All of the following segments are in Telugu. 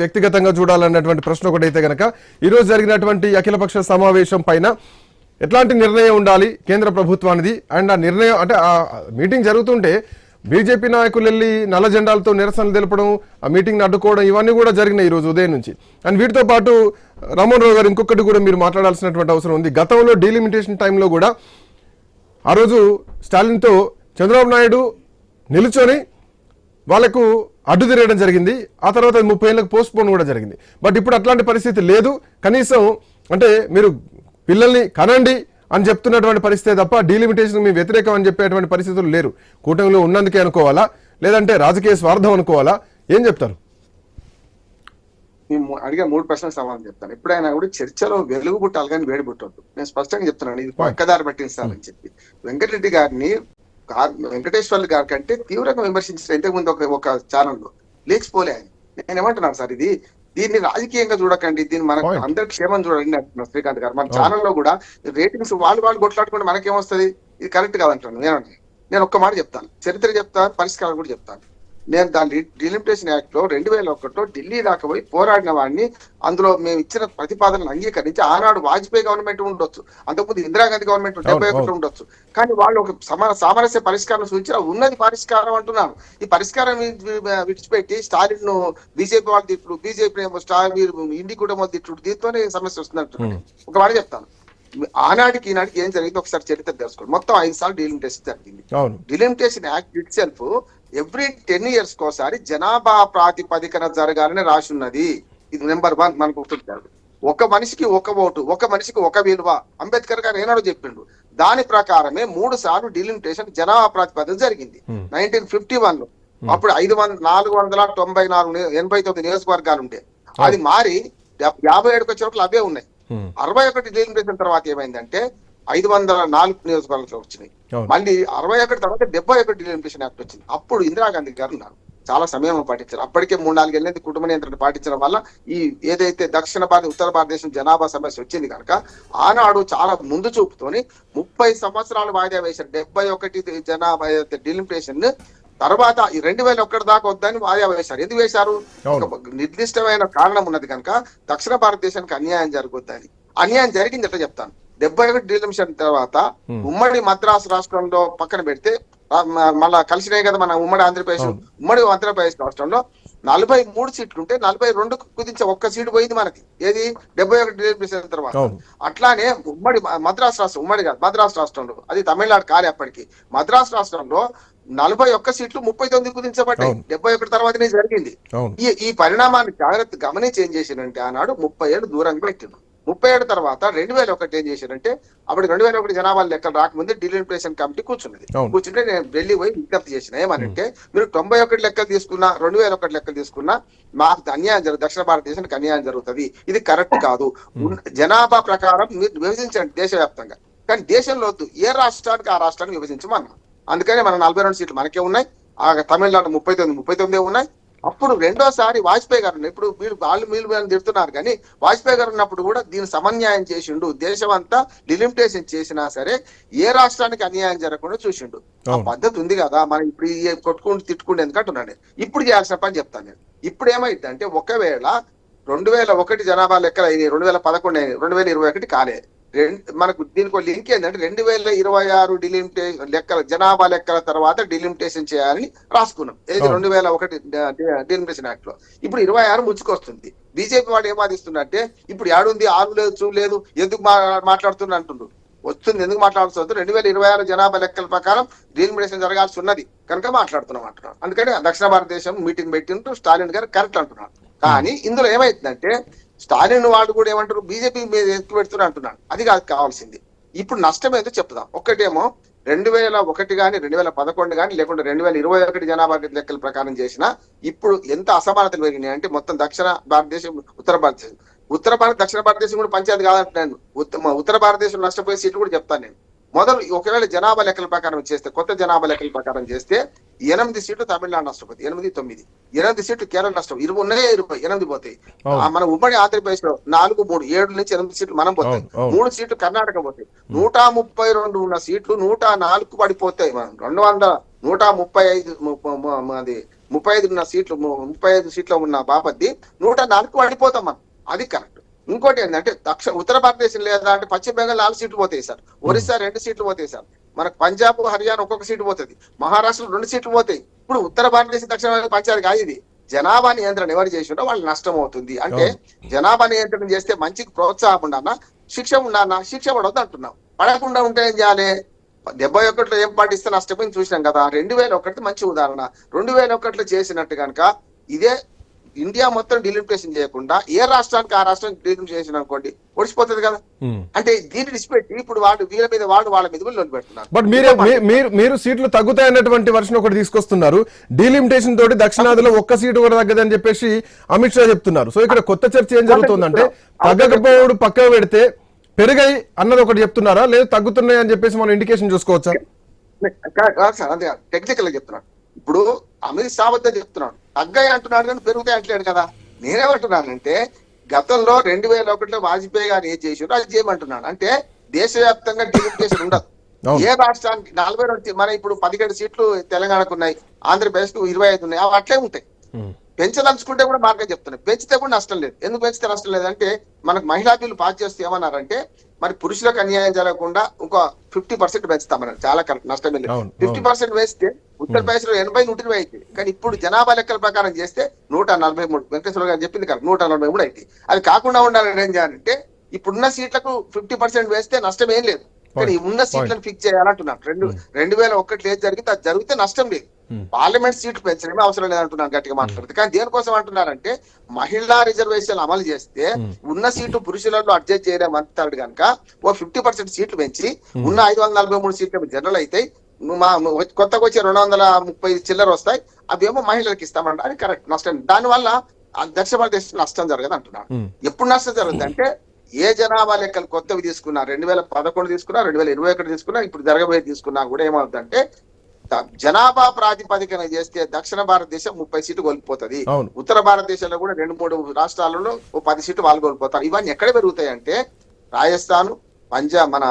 వ్యక్తిగతంగా చూడాలన్నటువంటి ప్రశ్న ఒకటైతే గనక ఈ రోజు జరిగినటువంటి అఖిలపక్ష సమావేశం పైన ఎట్లాంటి నిర్ణయం ఉండాలి కేంద్ర ప్రభుత్వానికి అండ్ ఆ నిర్ణయం అంటే ఆ మీటింగ్ జరుగుతుంటే బీజేపీ నాయకులు వెళ్ళి నల్ల జెండాలతో నిరసనలు తెలపడం ఆ మీటింగ్ని అడ్డుకోవడం ఇవన్నీ కూడా జరిగినాయి ఈ రోజు ఉదయం నుంచి. అండ్ వీటితో పాటు రామ్మోహన్ రావు గారు ఇంకొకటి కూడా మీరు మాట్లాడాల్సినటువంటి అవసరం ఉంది. గతంలో డీలిమిటేషన్ టైంలో కూడా ఆ రోజు స్టాలిన్తో చంద్రబాబు నాయుడు నిలుచొని వాళ్లకు అడ్డు తిరగడం జరిగింది. ఆ తర్వాత 30 ఏళ్ళకు పోస్ట్ పోన్ కూడా జరిగింది. బట్ ఇప్పుడు అట్లాంటి పరిస్థితి లేదు. కనీసం అంటే మీరు పిల్లల్ని కనండి అని చెప్తున్నటువంటి పరిస్థితే తప్ప డీలిమిటేషన్ మీ వ్యతిరేకం అని చెప్పేటువంటి పరిస్థితులు లేరు. కూటమిలో ఉన్నందుకే అనుకోవాలా, లేదంటే రాజకీయ స్వార్థం అనుకోవాలా, ఏం చెప్తారు? అడిగే 3 ప్రశ్నలకు సమాధానం చెప్తాను. ఎప్పుడైనా కూడా చర్చలో వెలుగు పుట్టాలి కానీ వేడి పుట్టవద్దు. నేను స్పష్టంగా చెప్తున్నాను, ఇది పక్కదారి పట్టించాలని చెప్పి. వెంకటరెడ్డి గారిని వెంకటేశ్వర్లు గారి కంటే తీవ్రంగా విమర్శించిన ఇంతకుముందు ఒక ఛానల్లో లేచిపోలే ఆయన. నేను ఏమంటున్నాను సార్, దీన్ని రాజకీయంగా చూడకండి, దీన్ని మన అందరి క్షేమం చూడండి అంటున్నాను శ్రీకాంత్ గారు. మన ఛానల్లో కూడా రేటింగ్స్ వాళ్ళు కొట్లాడుకుంటే మనకేమొస్తుంది? ఇది కరెక్ట్ కాదంటున్నాను. నేను ఒక్క మాట చెప్తాను, చరిత్ర చెప్తాను, పరిష్కారం కూడా చెప్తాను. నేను దాని డీలిమిటేషన్ యాక్ట్ లో 2001లో ఢిల్లీ దాకా పోయి పోరాడిన వాడిని, అందులో మేము ఇచ్చిన ప్రతిపాదనలు అంగీకరించి ఆనాడు వాజ్పేయి గవర్నమెంట్ ఉండొచ్చు, అంతకుముందు ఇందిరాగాంధీ గవర్నమెంట్ 71 ఉండొచ్చు, కానీ వాళ్ళు ఒక సామరస్య పరిష్కారం సూచించిన ఉన్నది పరిష్కారం అంటున్నారు. ఈ పరిష్కారం విడిచిపెట్టి స్టాలిన్ ను బీజేపీ వాళ్ళు తిట్లు, బీజేపీ ఇండి కుటుంబం తిట్లు, దీంతోనే సమస్య వస్తుంది. ఒక మాట చెప్తాను, ఆనాటికి ఈనాటికి ఏం జరిగింది ఒకసారి చరిత్ర తెలుసుకోండి. మొత్తం 5 సార్లు డీలిమిటేషన్ జరిగింది. Delimitation act it self every 10 years కోసారి జనాభా ప్రాతిపదికన జరగాలని రాసి ఉన్నది. ఇది నెంబర్ 1 మనకు గుర్తుంటారు. ఒక మనిషికి ఒక ఓటు, ఒక మనిషికి ఒక విలువ అంబేద్కర్ గారు ఏనాడో చెప్పిండు. దాని ప్రకారమే 3 సార్లు డీలిమిటేషన్ జనాభా ప్రాతిపదికన జరిగింది 1951లో. అప్పుడు 499 నియోజకవర్గాలు ఉండే, అది మారి 57 చోట్ల అవే ఉన్నాయి. 61 డీలిమిటేషన్ తర్వాత ఏమైందంటే 504 నియోజకవర్గాలు వచ్చినాయి. మళ్ళీ 61 తర్వాత 71 డీలిమిటేషన్ యాక్ట్ వచ్చింది. అప్పుడు ఇందిరాగాంధీ గారు ఉన్నారు, చాలా సమయం పాటించారు. అప్పటికే 3-4 ఏళ్ళకి కుటుంబ నియంత్రణ పాటించడం వల్ల ఈ ఏదైతే దక్షిణ భారత ఉత్తర భారతదేశం జనాభా సమస్య వచ్చింది కనుక ఆనాడు చాలా ముందు చూపుతోని 30 సంవత్సరాలు వాయిదా వేశారు 71 జనాభా డీలిమిటేషన్. తర్వాత 2001 దాకా వద్దని వాయిదా వేశారు. ఎందుకు వేశారు? నిర్దిష్టమైన కారణం ఉన్నది కనుక దక్షిణ భారతదేశానికి అన్యాయం జరగొద్దని. అన్యాయం జరిగింది ఎట్లా చెప్తాను. 71 డీలిమిటేషన్ తర్వాత ఉమ్మడి మద్రాసు రాష్ట్రంలో పక్కన పెడితే మళ్ళా కలిసినాయి కదా మన ఉమ్మడి ఆంధ్రప్రదేశ్ రాష్ట్రంలో 43 సీట్లు ఉంటే 42 కుదించే 1 సీటు పోయింది మనకి. ఏది 71 డీలిమిటేషన్ తర్వాత. అట్లానే ఉమ్మడి మద్రాసు రాష్ట్రం, ఉమ్మడి కాదు మద్రాసు రాష్ట్రంలో, అది తమిళనాడు కాలే అప్పటికి, మద్రాసు రాష్ట్రంలో 41 సీట్లు 39 కుదించబడ్డాయి. 71 తర్వాతనే జరిగింది. ఈ పరిణామాన్ని జాగ్రత్త గమనించి ఏం చేశారంటే ఆనాడు 30 ఏళ్ళు దూరంగా పెట్టిండు. 37 తర్వాత 2001 ఏం చేశారంటే అప్పుడు 2001 జనాభా లెక్కలు రాకముందే డీలిమిటేషన్ కమిటీ కూర్చుంటే నేను ఢిల్లీ పోయి విజ్ఞప్తి చేసిన ఏమనంటే, మీరు 91 లెక్కలు తీసుకున్నా 2001 లెక్కలు తీసుకున్నా మాకు అన్యాయం జరుగుతుంది, దక్షిణ భారతదేశానికి అన్యాయం జరుగుతుంది, ఇది కరెక్ట్ కాదు. జనాభా ప్రకారం మీరు విభజించండి దేశవ్యాప్తంగా, కానీ దేశంలో వద్దు, ఏ రాష్ట్రానికి ఆ రాష్ట్రాన్ని విభజించమన్నా. అందుకనే మన 42 సీట్లు మనకే ఉన్నాయి, ఆ తమిళనాడు 39 ఉన్నాయి. అప్పుడు రెండోసారి వాజ్పేయి గారు, ఇప్పుడు వీళ్ళు తిడుతున్నారు కానీ వాజ్పేయి గారు ఉన్నప్పుడు కూడా దీన్ని సమన్యాయం చేసిండు. దేశం అంతా డీలిమిటేషన్ చేసినా సరే ఏ రాష్ట్రానికి అన్యాయం జరగకుండా చూసిండు. ఆ పద్ధతి ఉంది కదా, మనం ఇప్పుడు కొట్టుకుంటూ తిట్టుకుంటే ఎందుకంటున్నాను. ఇప్పుడు చేయాల్సిన పని చెప్తాను నేను. ఇప్పుడు ఏమైందంటే ఒకవేళ 2001 జనాభా లెక్కలు అయినాయి, 2011 అయినాయి, 2021 కాలే. మనకు దీనికి లింక్ ఏంటంటే 2026 డీలిమిటేషన్ లెక్కల జనాభా లెక్కల తర్వాత డీలిమిటేషన్ చేయాలని రాసుకున్నాం. ఏది 2001 డీలిమిటేషన్ యాక్ట్ లో. ఇప్పుడు 26 ముచ్చుకొస్తుంది. బీజేపీ వాడు ఏమాదిస్తుందంటే ఇప్పుడు ఏడుంది, 6 లేదు, చూడలేదు, ఎందుకు మాట్లాడుతున్నా అంటుండ్రు. వస్తుంది, ఎందుకు మాట్లాడుతూ 2026 జనాభా లెక్కల ప్రకారం డీలిమిటేషన్ జరగాల్సి ఉన్నది కనుక మాట్లాడుతున్నాం అంటున్నాడు. అందుకని దక్షిణ భారతదేశం మీటింగ్ పెట్టినట్టు స్టాలిన్ గారు కరెక్ట్ అంటున్నాడు. కానీ ఇందులో ఏమైతుందంటే స్టాలిన్ వాళ్ళు కూడా ఏమంటారు, బీజేపీ మీద ఎత్తు పెడుతున్నా అంటున్నాడు. అది కాదు కావాల్సింది. ఇప్పుడు నష్టం ఏదో చెప్తాం. ఒక్కటేమో 2001 కానీ 2011 కానీ లేకుంటే 2021 జనాభా లెక్కల ప్రకారం చేసినా ఇప్పుడు ఎంత అసమానతలు పెరిగినాయి అంటే మొత్తం దక్షిణ భారతదేశం ఉత్తర దక్షిణ భారతదేశం కూడా పంచాయతీ కాదంటున్నాను. ఉత్తర భారతదేశం నష్టపోయే సీట్లు కూడా చెప్తాను నేను. మొదలు ఒకవేళ జనాభా లెక్కల ప్రకారం చేస్తే, కొత్త జనాభా లెక్కల ప్రకారం చేస్తే 8 సీట్లు తమిళనాడు నష్టపోతాయి, 8 సీట్లు కేరళ నష్టం, 28 పోతాయి. మన ఉమ్మడి ఆంధ్రప్రదేశ్ లో 4, 3, 7 నుంచి 8 సీట్లు మనం పోతాయి. 3 సీట్లు కర్ణాటక పోతాయి. 132 ఉన్న సీట్లు 104 పడిపోతాయి. 135 35 సీట్లు ఉన్న బాపతి 104కు పడిపోతాం మనం. అది కరెక్ట్. ఇంకోటి ఏంటంటే ఉత్తర భారతదేశం లేదా అంటే పశ్చిమ బెంగాల్ 4 సీట్లు పోతాయి సార్, ఒరిస్సా 2 సీట్లు పోతాయి సార్, మనకు పంజాబ్ హర్యానా ఒక్కొక్క సీటు పోతుంది, మహారాష్ట్రలో 2 సీట్లు పోతాయి. ఇప్పుడు ఉత్తర భారతదేశం దక్షిణ పంచాయతీ కాదు ఇది. జనాభా నియంత్రణ ఎవరు చేసిండో వాళ్ళు నష్టం అవుతుంది. అంటే జనాభా నియంత్రణ చేస్తే మంచికి ప్రోత్సాహం ఉండన్నా, శిక్ష ఉండన్నా, శిక్ష పడవద్దు అంటున్నాం. పడకుండా ఉంటే ఏం చేయాలి? 71లో ఏం పాటిస్తే నష్టపోయింది చూసినాం కదా. 2001 మంచి ఉదాహరణ. 2001లో చేసినట్టు కనుక ఇదే ఇండియా మొత్తం డిలిమిటేషన్ చేయకుండా ఏ రాష్ట్రానికి ఆ రాష్ట్రం డిలిమిట్ చేసిన అనుకోండి ఒడిసిపోతుంది కదా. అంటే దీన్ని విడిచిపెట్టి ఇప్పుడు వీళ్ళ మీద వాళ్ళ మీద లోన్ పెడుతున్నారు. బట్ మీరు సీట్లు తగ్గుతాయన్నటువంటి వర్షన్ ఒకటి తీసుకొస్తున్నారు. డీలిమిటేషన్ తోటి దక్షిణాదిలో ఒక్క సీటు కూడా తగ్గదని చెప్పేసి అమిత్ షా చెప్తున్నారు. సో ఇక్కడ కొత్త చర్చ ఏం జరుగుతుందంటే తగ్గకపోవడం పక్కన పెడితే పెరిగాయి అన్నది ఒకటి చెప్తున్నారా, లేదు తగ్గుతున్నాయి అని చెప్పేసి మనం ఇండికేషన్ చూసుకోవచ్చా? టెక్నికల్ గా చెప్తున్నాను. ఇప్పుడు అమిత్ షా వద్ద చెప్తున్నాడు తగ్గాయి అంటున్నాడు కానీ పెరుగుతాయి అంటలేడు కదా. నేనేమంటున్నానంటే గతంలో 2001లో వాజ్పేయి గారు ఏం చేసారో అది చేయమంటున్నాడు. అంటే దేశవ్యాప్తంగా డిలిమిటేషన్ ఉండదు. ఏ రాష్ట్రానికి 42 మన ఇప్పుడు 17 సీట్లు తెలంగాణకు ఉన్నాయి, ఆంధ్రప్రదేశ్ కు 25 ఉన్నాయి, అవి అట్లే ఉంటాయి. పెంచదలుచుకుంటే కూడా మార్గం చెప్తున్నాయి. పెంచితే కూడా నష్టం లేదు. ఎందుకు పెంచితే నష్టం లేదంటే మనకు మహిళా బిల్లు పాస్ చేస్తే ఏమన్నారంటే మరి పురుషులకు అన్యాయం జరగకుండా ఇంకో 50% పెంచుతామన్నారు. చాలా కరెక్ట్, నష్టం లేదు. 50% వేస్తే ఉత్తరప్రదేశ్ లో 80 120 అయితే, కానీ ఇప్పుడు జనాభా లెక్కల ప్రకారం చేస్తే 143. వెంకటేశ్వర గారు చెప్పింది కరెక్ట్, 143 అయితే. అది కాకుండా ఉండాలని ఏం చేయాలంటే ఇప్పుడున్న సీట్లకు 50% వేస్తే నష్టం ఏం లేదు, కానీ ఉన్న సీట్లను ఫిక్స్ చేయాలంటున్నాను. 2001లో ఏది జరిగితే అది జరిగితే నష్టం లేదు. పార్లమెంట్ సీట్లు పెంచడమే అవసరం లేదంటున్నాను గట్టిగా మాట్లాడుతుంది. కానీ దేనికోసం అంటున్నారంటే మహిళా రిజర్వేషన్ అమలు చేస్తే ఉన్న సీట్లు పురుషులలో అడ్జస్ట్ చేయలేమంటాడు కనుక ఓ 50% సీట్లు పెంచి ఉన్న 543 సీట్లు జనరల్ అయితే కొత్తగా వచ్చే 230 చిల్లర వస్తాయి, అవేమో మహిళలకు ఇస్తామంట. అది కరెక్ట్, నష్టం. దానివల్ల దక్షిణ భారతదేశం నష్టం జరగదు అంటున్నాను. ఎప్పుడు నష్టం జరుగుతుంది అంటే ఏ జనాభా లెక్కలు కొత్తవి తీసుకున్నా, 2011 తీసుకున్నా, 2021 తీసుకున్నా, ఇప్పుడు జరగబోయే తీసుకున్నా కూడా ఏమవుతుందంటే జనాభా ప్రాతిపదికన చేస్తే దక్షిణ భారతదేశం 30 సీట్లు కోల్పోతుంది. ఉత్తర భారతదేశంలో కూడా 2-3 రాష్ట్రాలలో 10 సీట్లు వాళ్ళు కోల్పోతారు. ఇవన్నీ ఎక్కడ పెరుగుతాయి అంటే రాజస్థాన్, పంజాబ్, మన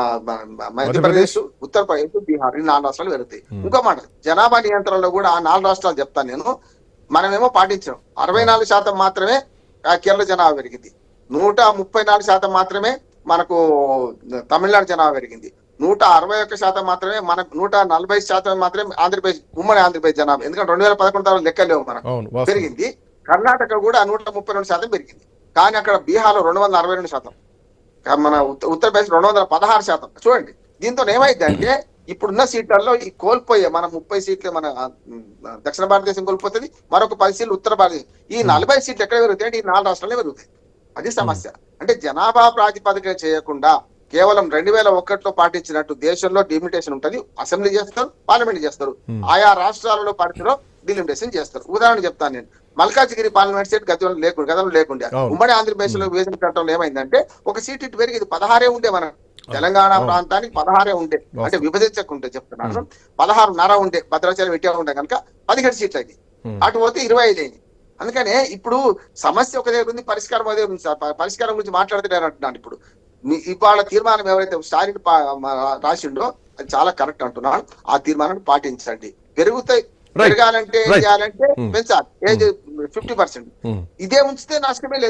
మధ్యప్రదేశ్, ఉత్తరప్రదేశ్, బీహార్, ఈ 4 రాష్ట్రాలు పెరుగుతాయి. ఇంకో మాట, జనాభా నియంత్రణలో కూడా ఆ 4 రాష్ట్రాలు చెప్తాను నేను. మనమేమో పాటించాం. 64% మాత్రమే కేరళ జనాభా పెరిగింది, 134% మాత్రమే మనకు తమిళనాడు జనాభా పెరిగింది, 161% మాత్రమే మనకు 140% మాత్రమే ఆంధ్రప్రదేశ్, ఉమ్మడి ఆంధ్రప్రదేశ్ జనాభా. ఎందుకంటే 2011 లెక్కలేవు మనకు పెరిగింది. కర్ణాటక కూడా 132% పెరిగింది, కానీ అక్కడ బీహార్లో 262%, మన ఉత్తరప్రదేశ్ 216%. చూడండి, దీంతో ఏమైంది అంటే ఇప్పుడున్న సీట్లలో ఈ కోల్పోయే మన 30 సీట్లు మన దక్షిణ భారతదేశం కోల్పోతుంది, మరొక 10 సీట్లు ఉత్తర భారతదేశం. ఈ 40 సీట్లు ఎక్కడ పెరుగుతాయి అంటే ఈ 4 రాష్ట్రాలే పెరుగుతాయి. అది సమస్య. అంటే జనాభా ప్రాతిపదికన చేయకుండా కేవలం 2001లో పాటించినట్టు దేశంలో డిలిమిటేషన్ ఉంటుంది. అసెంబ్లీ చేస్తారు, పార్లమెంట్ చేస్తారు, ఆయా రాష్ట్రాలలో పరిధిలో డిలిమిటేషన్ చేస్తారు. ఉదాహరణ చెప్తాను నేను. మల్కాజిగిరి పార్లమెంట్ సీట్ గతంలో లేకుండే. ఉమ్మడి ఆంధ్రప్రదేశ్ లో విభజన చట్టంలో ఏమైందంటే ఒక సీట్ ఇటు పెరిగింది, 16 ఉండే. మన తెలంగాణ ప్రాంతానికి 16 ఉండే, అంటే విభజించకుంటే చెప్తున్నాను 16.5 ఉండే. భద్రాచలం ఇటే ఉండే కనుక 17 సీట్లు అయింది, అటు పోతే 25 అయింది. అందుకనే ఇప్పుడు సమస్య ఒక దగ్గర ఉంది, పరిష్కారం అదే ఉంది సార్. పరిష్కారం గురించి మాట్లాడుతూనే అంటున్నాను. ఇప్పుడు ఇవాళ తీర్మానం ఎవరైతే స్టాలిన్ రాసిండో అది చాలా కరెక్ట్ అంటున్నాను. ఆ తీర్మానాన్ని పాటించండి. పెరుగుతాయి, పెరగాలంటే ఏం చేయాలంటే పెంచాలి, 50%. ఇదే ఉంచితే నష్టమే లేదు.